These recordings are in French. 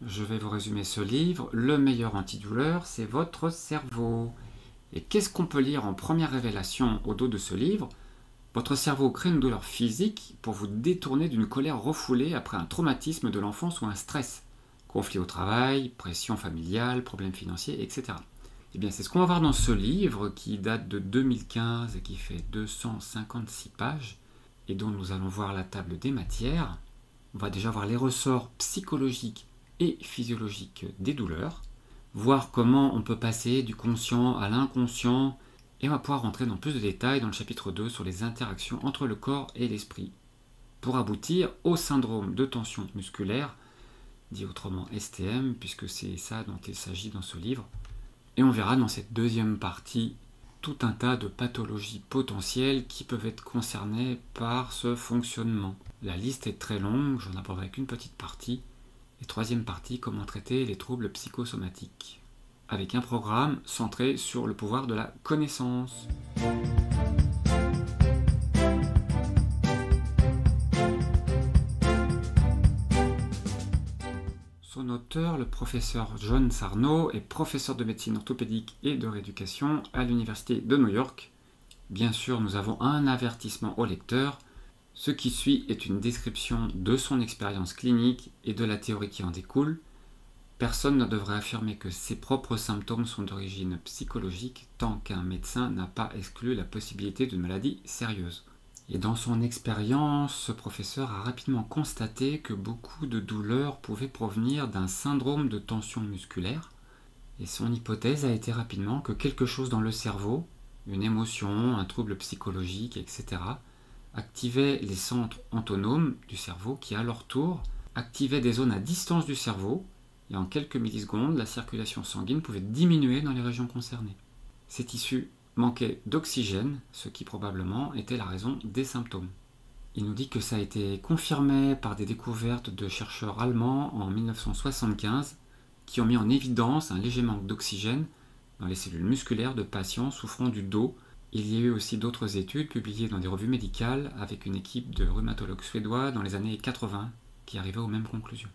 je vais vous résumer ce livre. Le meilleur antidouleur, c'est votre cerveau. Et qu'est-ce qu'on peut lire en première révélation au dos de ce livre? Votre cerveau crée une douleur physique pour vous détourner d'une colère refoulée après un traumatisme de l'enfance ou un stress. Conflit au travail, pression familiale, problèmes financiers, etc. Eh bien, c'est ce qu'on va voir dans ce livre qui date de 2015 et qui fait 256 pages et dont nous allons voir la table des matières. On va déjà voir les ressorts psychologiques et physiologiques des douleurs, voir comment on peut passer du conscient à l'inconscient, et on va pouvoir rentrer dans plus de détails dans le chapitre 2 sur les interactions entre le corps et l'esprit, pour aboutir au syndrome de tension musculaire, dit autrement STM, puisque c'est ça dont il s'agit dans ce livre. Et on verra dans cette deuxième partie tout un tas de pathologies potentielles qui peuvent être concernées par ce fonctionnement. La liste est très longue, j'en aborderai qu'une petite partie. Et troisième partie, comment traiter les troubles psychosomatiques, avec un programme centré sur le pouvoir de la connaissance. Son auteur, le professeur John Sarno, est professeur de médecine orthopédique et de rééducation à l'université de New York. Bien sûr, nous avons un avertissement au lecteur. Ce qui suit est une description de son expérience clinique et de la théorie qui en découle. Personne ne devrait affirmer que ses propres symptômes sont d'origine psychologique tant qu'un médecin n'a pas exclu la possibilité d'une maladie sérieuse. Et dans son expérience, ce professeur a rapidement constaté que beaucoup de douleurs pouvaient provenir d'un syndrome de tension musculaire. Et son hypothèse a été rapidement que quelque chose dans le cerveau, une émotion, un trouble psychologique, etc., activait les centres autonomes du cerveau qui, à leur tour, activaient des zones à distance du cerveau, et en quelques millisecondes, la circulation sanguine pouvait diminuer dans les régions concernées. Ces tissus manquaient d'oxygène, ce qui probablement était la raison des symptômes. Il nous dit que ça a été confirmé par des découvertes de chercheurs allemands en 1975 qui ont mis en évidence un léger manque d'oxygène dans les cellules musculaires de patients souffrant du dos. Il y a eu aussi d'autres études publiées dans des revues médicales avec une équipe de rhumatologues suédois dans les années 80 qui arrivaient aux mêmes conclusions.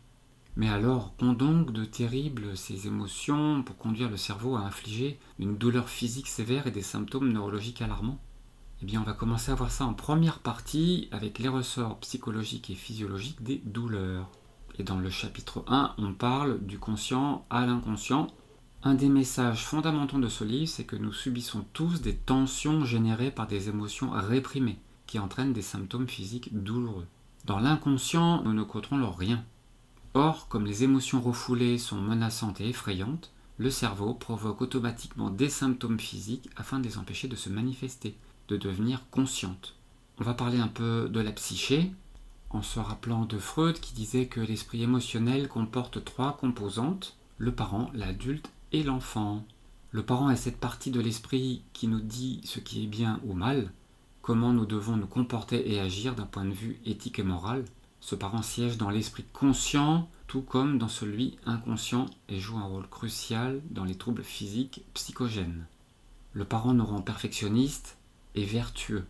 Mais alors, qu'ont donc de terribles ces émotions pour conduire le cerveau à infliger une douleur physique sévère et des symptômes neurologiques alarmants? Eh bien, on va commencer à voir ça en première partie avec les ressorts psychologiques et physiologiques des douleurs. Et dans le chapitre 1, on parle du conscient à l'inconscient. Un des messages fondamentaux de ce livre, c'est que nous subissons tous des tensions générées par des émotions réprimées, qui entraînent des symptômes physiques douloureux. Dans l'inconscient, nous ne contrôlons rien. Or, comme les émotions refoulées sont menaçantes et effrayantes, le cerveau provoque automatiquement des symptômes physiques afin de les empêcher de se manifester, de devenir conscientes. On va parler un peu de la psyché, en se rappelant de Freud qui disait que l'esprit émotionnel comporte 3 composantes, le parent, l'adulte et l'enfant. Le parent est cette partie de l'esprit qui nous dit ce qui est bien ou mal, comment nous devons nous comporter et agir d'un point de vue éthique et moral. Ce parent siège dans l'esprit conscient, tout comme dans celui inconscient, et joue un rôle crucial dans les troubles physiques psychogènes. Le parent nous rend perfectionnistes et vertueux.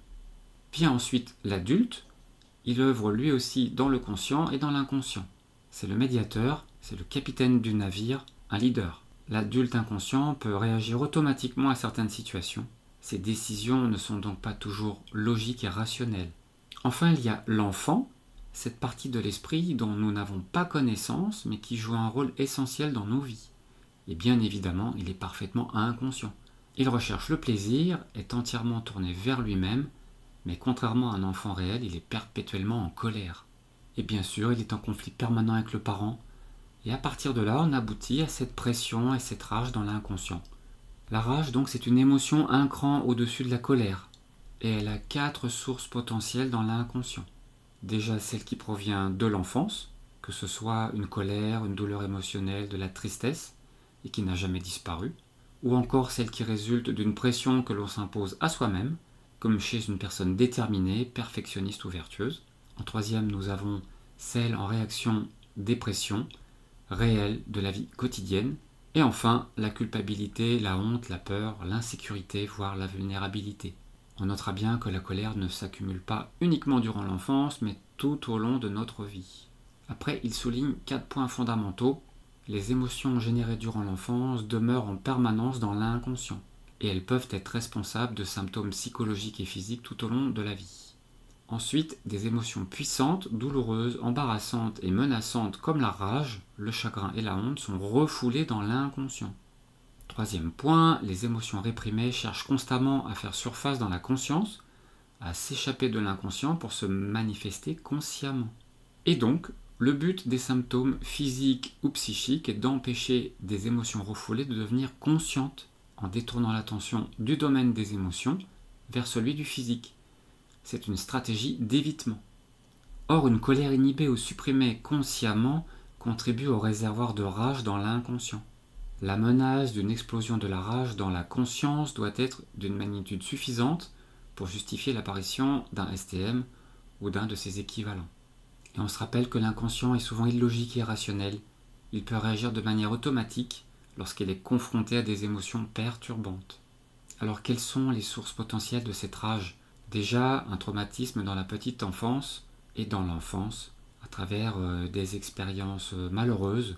Vient ensuite l'adulte, il œuvre lui aussi dans le conscient et dans l'inconscient. C'est le médiateur, c'est le capitaine du navire, un leader. L'adulte inconscient peut réagir automatiquement à certaines situations. Ses décisions ne sont donc pas toujours logiques et rationnelles. Enfin, il y a l'enfant, cette partie de l'esprit dont nous n'avons pas connaissance, mais qui joue un rôle essentiel dans nos vies. Et bien évidemment, il est parfaitement inconscient. Il recherche le plaisir, est entièrement tourné vers lui-même, mais contrairement à un enfant réel, il est perpétuellement en colère. Et bien sûr, il est en conflit permanent avec le parent, et à partir de là, on aboutit à cette pression et cette rage dans l'inconscient. La rage, donc, c'est une émotion un cran au-dessus de la colère, et elle a 4 sources potentielles dans l'inconscient. Déjà celle qui provient de l'enfance, que ce soit une colère, une douleur émotionnelle, de la tristesse, et qui n'a jamais disparu, ou encore celle qui résulte d'une pression que l'on s'impose à soi-même, comme chez une personne déterminée, perfectionniste ou vertueuse. En troisième, nous avons celle en réaction des pressions réelles de la vie quotidienne, et enfin la culpabilité, la honte, la peur, l'insécurité, voire la vulnérabilité. On notera bien que la colère ne s'accumule pas uniquement durant l'enfance, mais tout au long de notre vie. Après, il souligne 4 points fondamentaux. Les émotions générées durant l'enfance demeurent en permanence dans l'inconscient, et elles peuvent être responsables de symptômes psychologiques et physiques tout au long de la vie. Ensuite, des émotions puissantes, douloureuses, embarrassantes et menaçantes comme la rage, le chagrin et la honte sont refoulées dans l'inconscient. Troisième point, les émotions réprimées cherchent constamment à faire surface dans la conscience, à s'échapper de l'inconscient pour se manifester consciemment. Et donc, le but des symptômes physiques ou psychiques est d'empêcher des émotions refoulées de devenir conscientes, en détournant l'attention du domaine des émotions vers celui du physique. C'est une stratégie d'évitement. Or, une colère inhibée ou supprimée consciemment contribue au réservoir de rage dans l'inconscient. La menace d'une explosion de la rage dans la conscience doit être d'une magnitude suffisante pour justifier l'apparition d'un STM ou d'un de ses équivalents. Et on se rappelle que l'inconscient est souvent illogique et irrationnel. Il peut réagir de manière automatique lorsqu'il est confronté à des émotions perturbantes. Alors quelles sont les sources potentielles de cette rage ? Déjà, un traumatisme dans la petite enfance et dans l'enfance, à travers des expériences malheureuses,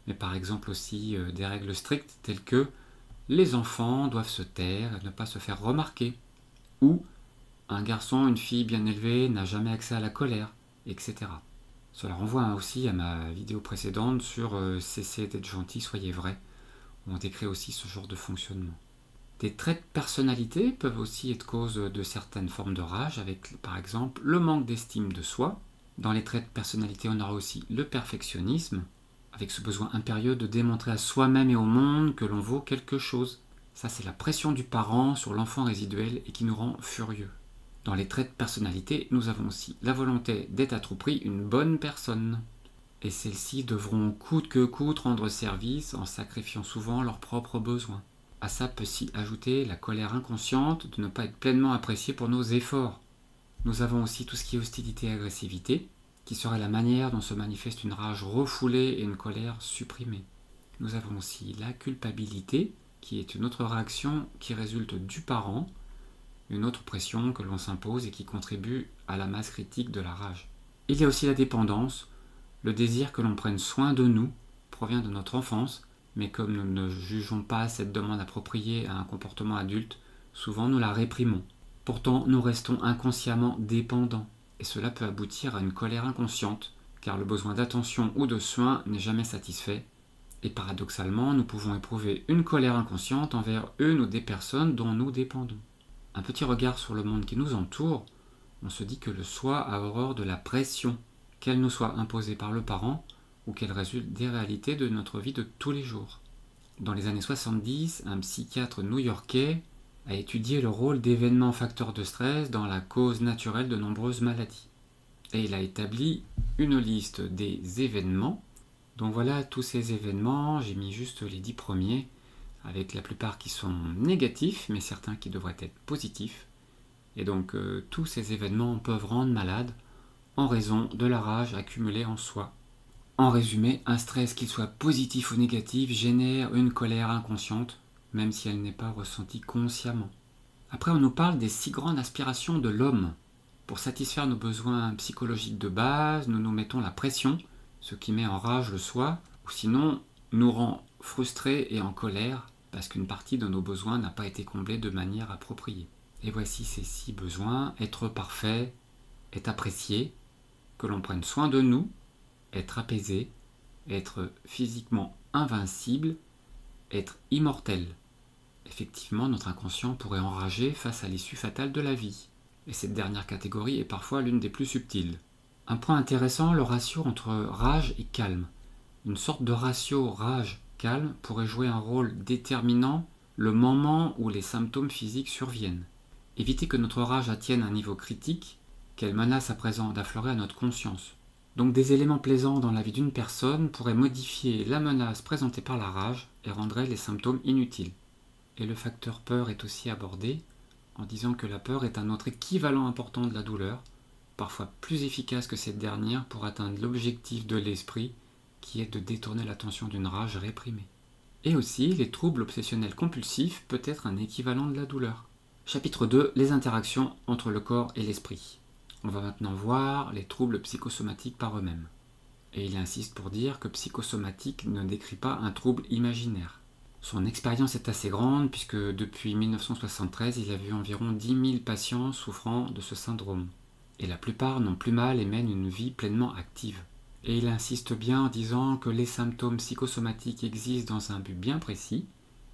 mais par exemple aussi des règles strictes telles que les enfants doivent se taire et ne pas se faire remarquer, ou un garçon, une fille bien élevée n'a jamais accès à la colère, etc. Cela renvoie aussi à ma vidéo précédente sur cessez d'être gentil, soyez vrai, où on décrit aussi ce genre de fonctionnement. Des traits de personnalité peuvent aussi être cause de certaines formes de rage, avec par exemple le manque d'estime de soi. Dans les traits de personnalité, on aura aussi le perfectionnisme, avec ce besoin impérieux de démontrer à soi-même et au monde que l'on vaut quelque chose. Ça, c'est la pression du parent sur l'enfant résiduel et qui nous rend furieux. Dans les traits de personnalité, nous avons aussi la volonté d'être à tout prix une bonne personne. Et celles-ci devront coûte que coûte rendre service en sacrifiant souvent leurs propres besoins. À ça peut s'y ajouter la colère inconsciente de ne pas être pleinement apprécié pour nos efforts. Nous avons aussi tout ce qui est hostilité et agressivité, qui serait la manière dont se manifeste une rage refoulée et une colère supprimée. Nous avons aussi la culpabilité, qui est une autre réaction qui résulte du parent, une autre pression que l'on s'impose et qui contribue à la masse critique de la rage. Il y a aussi la dépendance, le désir que l'on prenne soin de nous provient de notre enfance, mais comme nous ne jugeons pas cette demande appropriée à un comportement adulte, souvent nous la réprimons. Pourtant, nous restons inconsciemment dépendants, et cela peut aboutir à une colère inconsciente, car le besoin d'attention ou de soins n'est jamais satisfait, et paradoxalement, nous pouvons éprouver une colère inconsciente envers une ou des personnes dont nous dépendons. Un petit regard sur le monde qui nous entoure, on se dit que le soi a horreur de la pression, qu'elle nous soit imposée par le parent, ou qu'elle résulte des réalités de notre vie de tous les jours. Dans les années 70, un psychiatre new-yorkais a étudié le rôle d'événements facteurs de stress dans la cause naturelle de nombreuses maladies. Et il a établi une liste des événements. Donc voilà tous ces événements, j'ai mis juste les 10 premiers, avec la plupart qui sont négatifs, mais certains qui devraient être positifs. Et donc tous ces événements peuvent rendre malade en raison de la rage accumulée en soi. En résumé, un stress, qu'il soit positif ou négatif, génère une colère inconsciente, même si elle n'est pas ressentie consciemment. Après, on nous parle des 6 grandes aspirations de l'homme. Pour satisfaire nos besoins psychologiques de base, nous nous mettons la pression, ce qui met en rage le soi, ou sinon nous rend frustrés et en colère, parce qu'une partie de nos besoins n'a pas été comblée de manière appropriée. Et voici ces 6 besoins: être parfait, être apprécié, que l'on prenne soin de nous, être apaisé, être physiquement invincible, être immortel. Effectivement, notre inconscient pourrait enrager face à l'issue fatale de la vie. Et cette dernière catégorie est parfois l'une des plus subtiles. Un point intéressant, le ratio entre rage et calme. Une sorte de ratio rage-calme pourrait jouer un rôle déterminant le moment où les symptômes physiques surviennent. Éviter que notre rage atteigne un niveau critique, qu'elle menace à présent d'affleurer à notre conscience. Donc des éléments plaisants dans la vie d'une personne pourraient modifier la menace présentée par la rage et rendraient les symptômes inutiles. Et le facteur peur est aussi abordé en disant que la peur est un autre équivalent important de la douleur, parfois plus efficace que cette dernière pour atteindre l'objectif de l'esprit qui est de détourner l'attention d'une rage réprimée. Et aussi, les troubles obsessionnels compulsifs peuvent être un équivalent de la douleur. Chapitre 2, les interactions entre le corps et l'esprit. On va maintenant voir les troubles psychosomatiques par eux-mêmes. Et il insiste pour dire que psychosomatique ne décrit pas un trouble imaginaire. Son expérience est assez grande puisque depuis 1973, il a vu environ 10 000 patients souffrant de ce syndrome. Et la plupart n'ont plus mal et mènent une vie pleinement active. Et il insiste bien en disant que les symptômes psychosomatiques existent dans un but bien précis.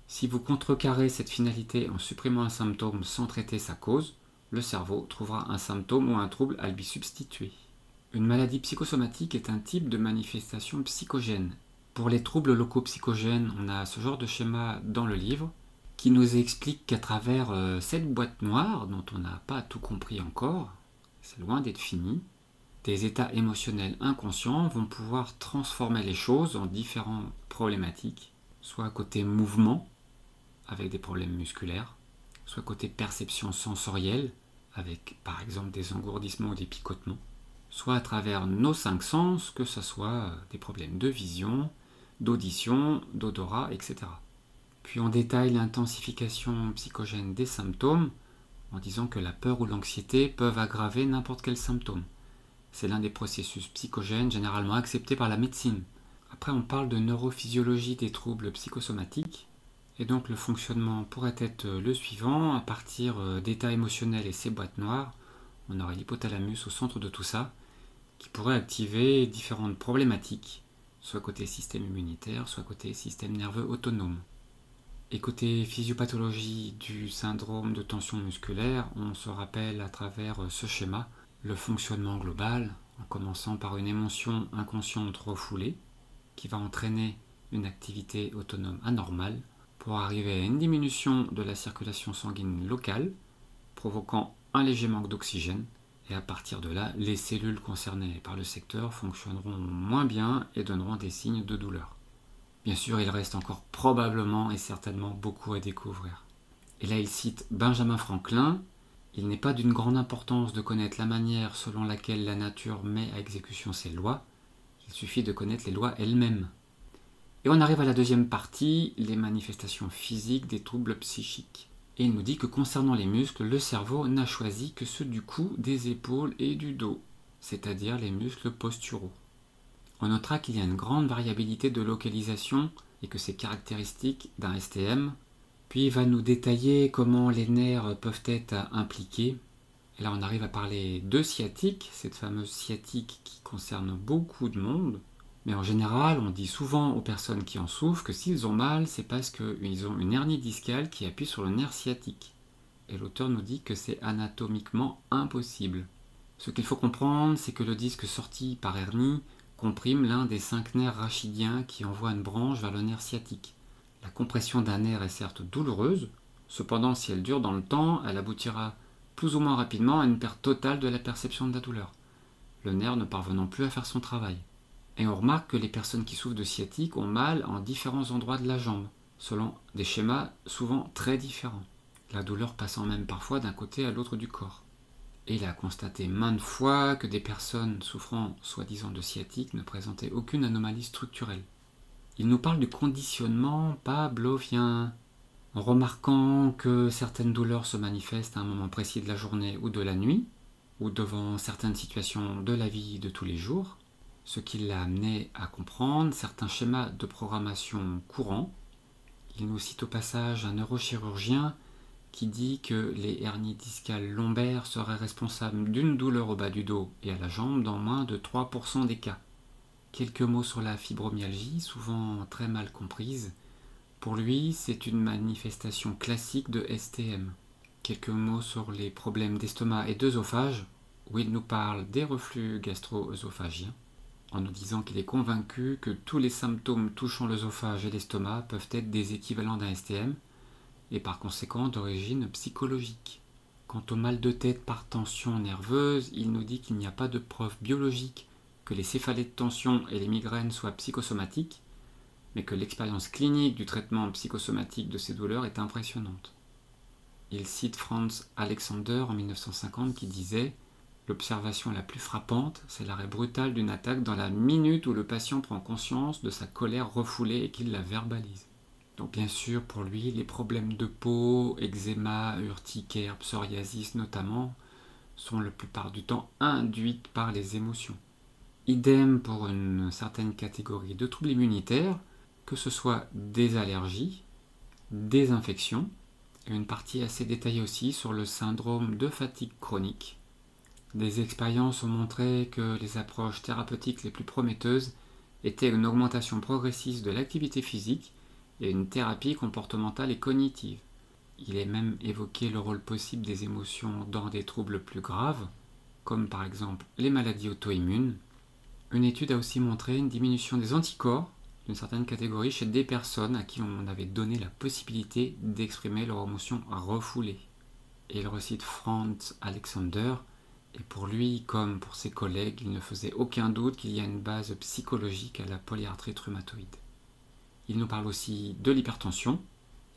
Si vous contrecarrez cette finalité en supprimant un symptôme sans traiter sa cause, le cerveau trouvera un symptôme ou un trouble à lui substituer. Une maladie psychosomatique est un type de manifestation psychogène. Pour les troubles locaux psychogènes, on a ce genre de schéma dans le livre qui nous explique qu'à travers cette boîte noire, dont on n'a pas tout compris encore, c'est loin d'être fini, des états émotionnels inconscients vont pouvoir transformer les choses en différentes problématiques, soit côté mouvement, avec des problèmes musculaires, soit côté perception sensorielle, avec par exemple des engourdissements ou des picotements, soit à travers nos 5 sens, que ce soit des problèmes de vision, d'audition, d'odorat, etc. Puis on détaille l'intensification psychogène des symptômes en disant que la peur ou l'anxiété peuvent aggraver n'importe quel symptôme. C'est l'un des processus psychogènes généralement acceptés par la médecine. Après, on parle de neurophysiologie des troubles psychosomatiques, et donc le fonctionnement pourrait être le suivant. À partir d'états émotionnels et ces boîtes noires, on aurait l'hypothalamus au centre de tout ça, qui pourrait activer différentes problématiques, soit côté système immunitaire, soit côté système nerveux autonome. Et côté physiopathologie du syndrome de tension musculaire, on se rappelle à travers ce schéma le fonctionnement global, en commençant par une émotion inconsciente refoulée, qui va entraîner une activité autonome anormale, pour arriver à une diminution de la circulation sanguine locale, provoquant un léger manque d'oxygène, et à partir de là, les cellules concernées par le secteur fonctionneront moins bien et donneront des signes de douleur. Bien sûr, il reste encore probablement et certainement beaucoup à découvrir. Et là, il cite Benjamin Franklin. Il n'est pas d'une grande importance de connaître la manière selon laquelle la nature met à exécution ses lois. Il suffit de connaître les lois elles-mêmes. Et on arrive à la deuxième partie, les manifestations physiques des troubles psychiques. Et il nous dit que concernant les muscles, le cerveau n'a choisi que ceux du cou, des épaules et du dos, c'est-à-dire les muscles posturaux. On notera qu'il y a une grande variabilité de localisation et que c'est caractéristique d'un STM. Puis il va nous détailler comment les nerfs peuvent être impliqués. Et là on arrive à parler de sciatique, cette fameuse sciatique qui concerne beaucoup de monde. Mais en général, on dit souvent aux personnes qui en souffrent que s'ils ont mal, c'est parce qu'ils ont une hernie discale qui appuie sur le nerf sciatique. Et l'auteur nous dit que c'est anatomiquement impossible. Ce qu'il faut comprendre, c'est que le disque sorti par hernie comprime l'un des 5 nerfs rachidiens qui envoient une branche vers le nerf sciatique. La compression d'un nerf est certes douloureuse, cependant si elle dure dans le temps, elle aboutira plus ou moins rapidement à une perte totale de la perception de la douleur, le nerf ne parvenant plus à faire son travail. Et on remarque que les personnes qui souffrent de sciatique ont mal en différents endroits de la jambe, selon des schémas souvent très différents, la douleur passant même parfois d'un côté à l'autre du corps. Et il a constaté maintes fois que des personnes souffrant soi-disant de sciatique ne présentaient aucune anomalie structurelle. Il nous parle du conditionnement pavlovien, en remarquant que certaines douleurs se manifestent à un moment précis de la journée ou de la nuit, ou devant certaines situations de la vie de tous les jours, ce qui l'a amené à comprendre certains schémas de programmation courants. Il nous cite au passage un neurochirurgien qui dit que les hernies discales lombaires seraient responsables d'une douleur au bas du dos et à la jambe dans moins de 3% des cas. Quelques mots sur la fibromyalgie, souvent très mal comprise. Pour lui, c'est une manifestation classique de STM. Quelques mots sur les problèmes d'estomac et d'œsophage, où il nous parle des reflux gastro-œsophagiens, en nous disant qu'il est convaincu que tous les symptômes touchant l'œsophage et l'estomac peuvent être des équivalents d'un STM, et par conséquent d'origine psychologique. Quant au mal de tête par tension nerveuse, il nous dit qu'il n'y a pas de preuve biologique que les céphalées de tension et les migraines soient psychosomatiques, mais que l'expérience clinique du traitement psychosomatique de ces douleurs est impressionnante. Il cite Franz Alexander en 1950 qui disait « L'observation la plus frappante, c'est l'arrêt brutal d'une attaque dans la minute où le patient prend conscience de sa colère refoulée et qu'il la verbalise. » Donc bien sûr, pour lui, les problèmes de peau, eczéma, urticaire, psoriasis notamment, sont la plupart du temps induits par les émotions. Idem pour une certaine catégorie de troubles immunitaires, que ce soit des allergies, des infections, et une partie assez détaillée aussi sur le syndrome de fatigue chronique. Des expériences ont montré que les approches thérapeutiques les plus prometteuses étaient une augmentation progressive de l'activité physique et une thérapie comportementale et cognitive. Il est même évoqué le rôle possible des émotions dans des troubles plus graves, comme par exemple les maladies auto-immunes. Une étude a aussi montré une diminution des anticorps d'une certaine catégorie chez des personnes à qui on avait donné la possibilité d'exprimer leurs émotions refoulées. Et il recite Franz Alexander, et pour lui, comme pour ses collègues, il ne faisait aucun doute qu'il y a une base psychologique à la polyarthrite rhumatoïde. Il nous parle aussi de l'hypertension,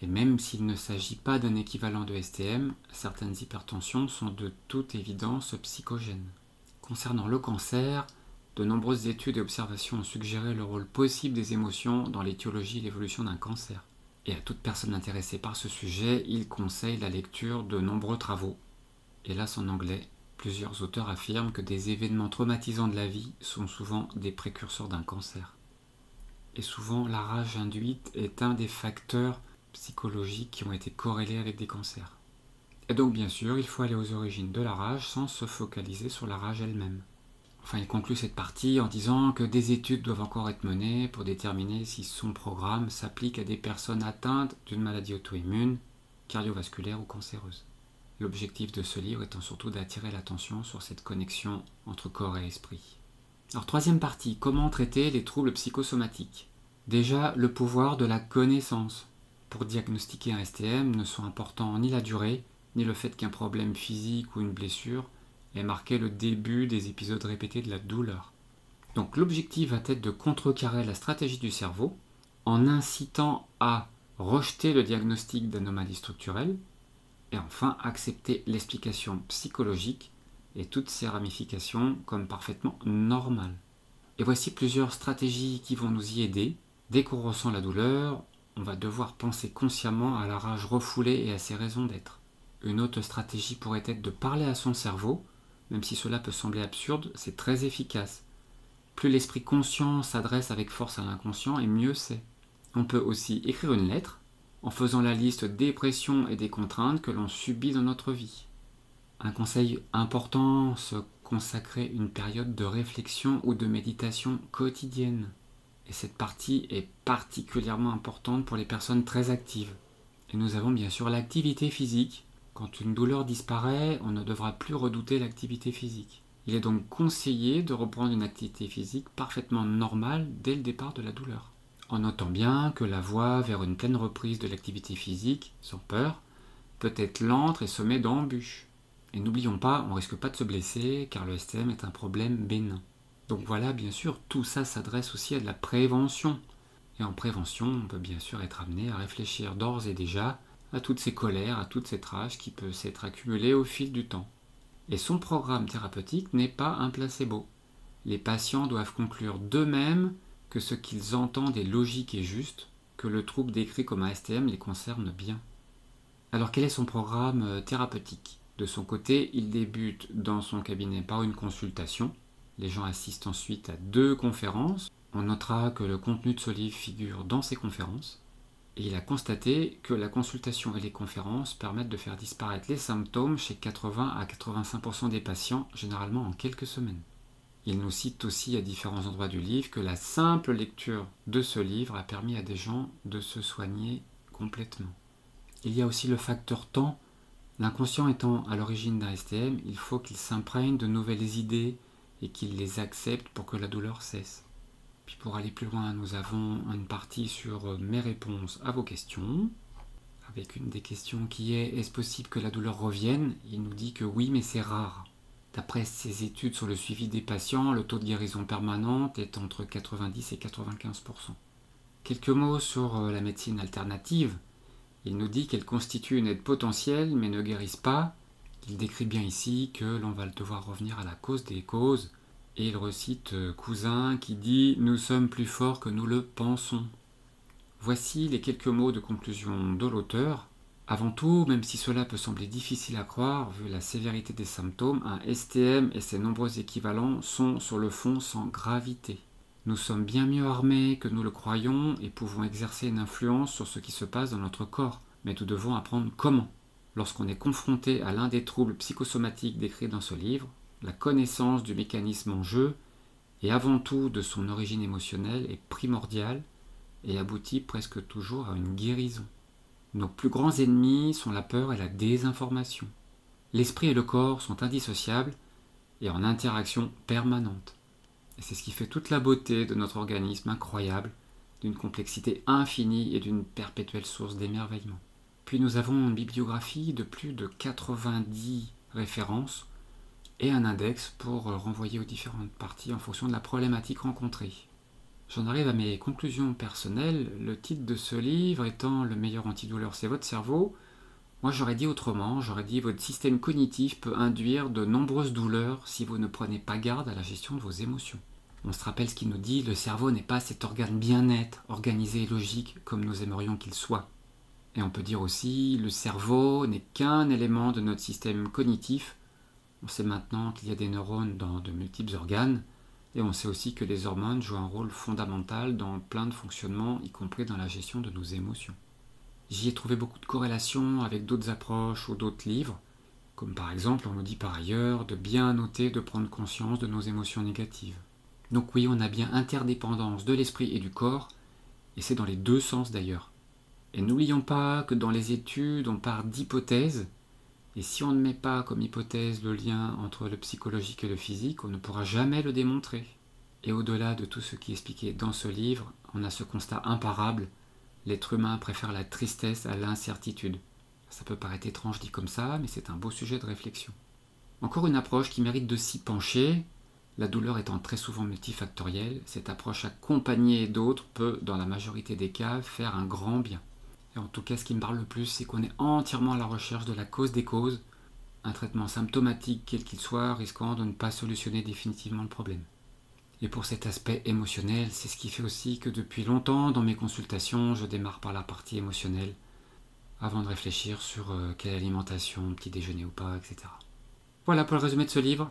et même s'il ne s'agit pas d'un équivalent de STM, certaines hypertensions sont de toute évidence psychogènes. Concernant le cancer, de nombreuses études et observations ont suggéré le rôle possible des émotions dans l'étiologie et l'évolution d'un cancer. Et à toute personne intéressée par ce sujet, il conseille la lecture de nombreux travaux. Hélas en anglais, plusieurs auteurs affirment que des événements traumatisants de la vie sont souvent des précurseurs d'un cancer. Et souvent, la rage induite est un des facteurs psychologiques qui ont été corrélés avec des cancers. Et donc bien sûr, il faut aller aux origines de la rage sans se focaliser sur la rage elle-même. Enfin, il conclut cette partie en disant que des études doivent encore être menées pour déterminer si son programme s'applique à des personnes atteintes d'une maladie auto-immune, cardiovasculaire ou cancéreuse. L'objectif de ce livre étant surtout d'attirer l'attention sur cette connexion entre corps et esprit. Alors, troisième partie, comment traiter les troubles psychosomatiques. Déjà, le pouvoir de la connaissance. Pour diagnostiquer un STM, ne sont importants ni la durée, ni le fait qu'un problème physique ou une blessure ait marqué le début des épisodes répétés de la douleur. Donc l'objectif va être de contrecarrer la stratégie du cerveau en incitant à rejeter le diagnostic d'anomalie structurelle et enfin accepter l'explication psychologique et toutes ses ramifications comme parfaitement normales. Et voici plusieurs stratégies qui vont nous y aider. Dès qu'on ressent la douleur, on va devoir penser consciemment à la rage refoulée et à ses raisons d'être. Une autre stratégie pourrait être de parler à son cerveau, même si cela peut sembler absurde, c'est très efficace. Plus l'esprit conscient s'adresse avec force à l'inconscient, et mieux c'est. On peut aussi écrire une lettre, en faisant la liste des pressions et des contraintes que l'on subit dans notre vie. Un conseil important, se consacrer une période de réflexion ou de méditation quotidienne. Et cette partie est particulièrement importante pour les personnes très actives. Et nous avons bien sûr l'activité physique. Quand une douleur disparaît, on ne devra plus redouter l'activité physique. Il est donc conseillé de reprendre une activité physique parfaitement normale dès le départ de la douleur. En notant bien que la voie vers une pleine reprise de l'activité physique, sans peur, peut être lente et semée d'embûches. Et n'oublions pas, on ne risque pas de se blesser car le STM est un problème bénin. Donc voilà, bien sûr, tout ça s'adresse aussi à de la prévention. Et en prévention, on peut bien sûr être amené à réfléchir d'ores et déjà à toutes ces colères, à toute cette rage qui peut s'être accumulée au fil du temps. Et son programme thérapeutique n'est pas un placebo. Les patients doivent conclure d'eux-mêmes que ce qu'ils entendent est logique et juste, que le trouble décrit comme un STM les concerne bien. Alors quel est son programme thérapeutique ? De son côté, il débute dans son cabinet par une consultation. Les gens assistent ensuite à 2 conférences. On notera que le contenu de ce livre figure dans ces conférences. Et il a constaté que la consultation et les conférences permettent de faire disparaître les symptômes chez 80 à 85% des patients, généralement en quelques semaines. Il nous cite aussi à différents endroits du livre que la simple lecture de ce livre a permis à des gens de se soigner complètement. Il y a aussi le facteur temps. L'inconscient étant à l'origine d'un STM, il faut qu'il s'imprègne de nouvelles idées et qu'il les accepte pour que la douleur cesse. Puis pour aller plus loin, nous avons une partie sur mes réponses à vos questions, avec une des questions qui est « Est-ce possible que la douleur revienne ?» Il nous dit que oui, mais c'est rare. D'après ses études sur le suivi des patients, le taux de guérison permanente est entre 90 et 95%. Quelques mots sur la médecine alternative. Il nous dit qu'elle constitue une aide potentielle, mais ne guérisse pas. Il décrit bien ici que l'on va devoir revenir à la cause des causes. Et il recite Cousin qui dit « Nous sommes plus forts que nous le pensons ». Voici les quelques mots de conclusion de l'auteur. Avant tout, même si cela peut sembler difficile à croire, vu la sévérité des symptômes, un STM et ses nombreux équivalents sont sur le fond sans gravité. Nous sommes bien mieux armés que nous le croyons et pouvons exercer une influence sur ce qui se passe dans notre corps, mais nous devons apprendre comment. Lorsqu'on est confronté à l'un des troubles psychosomatiques décrits dans ce livre, la connaissance du mécanisme en jeu, et avant tout de son origine émotionnelle, est primordiale et aboutit presque toujours à une guérison. Nos plus grands ennemis sont la peur et la désinformation. L'esprit et le corps sont indissociables et en interaction permanente. Et c'est ce qui fait toute la beauté de notre organisme incroyable, d'une complexité infinie et d'une perpétuelle source d'émerveillement. Puis nous avons une bibliographie de plus de 90 références et un index pour renvoyer aux différentes parties en fonction de la problématique rencontrée. J'en arrive à mes conclusions personnelles. Le titre de ce livre étant Le meilleur antidouleur, c'est votre cerveau. Moi j'aurais dit autrement, j'aurais dit votre système cognitif peut induire de nombreuses douleurs si vous ne prenez pas garde à la gestion de vos émotions. On se rappelle ce qu'il nous dit, le cerveau n'est pas cet organe bien-être, organisé et logique comme nous aimerions qu'il soit. Et on peut dire aussi, le cerveau n'est qu'un élément de notre système cognitif. On sait maintenant qu'il y a des neurones dans de multiples organes, et on sait aussi que les hormones jouent un rôle fondamental dans plein de fonctionnements, y compris dans la gestion de nos émotions. J'y ai trouvé beaucoup de corrélations avec d'autres approches ou d'autres livres, comme par exemple on nous dit par ailleurs de bien noter, de prendre conscience de nos émotions négatives. Donc oui, on a bien interdépendance de l'esprit et du corps, et c'est dans les deux sens d'ailleurs. Et n'oublions pas que dans les études on part d'hypothèses, et si on ne met pas comme hypothèse le lien entre le psychologique et le physique, on ne pourra jamais le démontrer. Et au-delà de tout ce qui est expliqué dans ce livre, on a ce constat imparable, l'être humain préfère la tristesse à l'incertitude. Ça peut paraître étrange dit comme ça, mais c'est un beau sujet de réflexion. Encore une approche qui mérite de s'y pencher, la douleur étant très souvent multifactorielle, cette approche accompagnée d'autres peut, dans la majorité des cas, faire un grand bien. Et en tout cas, ce qui me parle le plus, c'est qu'on est entièrement à la recherche de la cause des causes, un traitement symptomatique quel qu'il soit, risquant de ne pas solutionner définitivement le problème. Et pour cet aspect émotionnel, c'est ce qui fait aussi que depuis longtemps, dans mes consultations, je démarre par la partie émotionnelle, avant de réfléchir sur quelle alimentation, petit déjeuner ou pas, etc. Voilà pour le résumé de ce livre.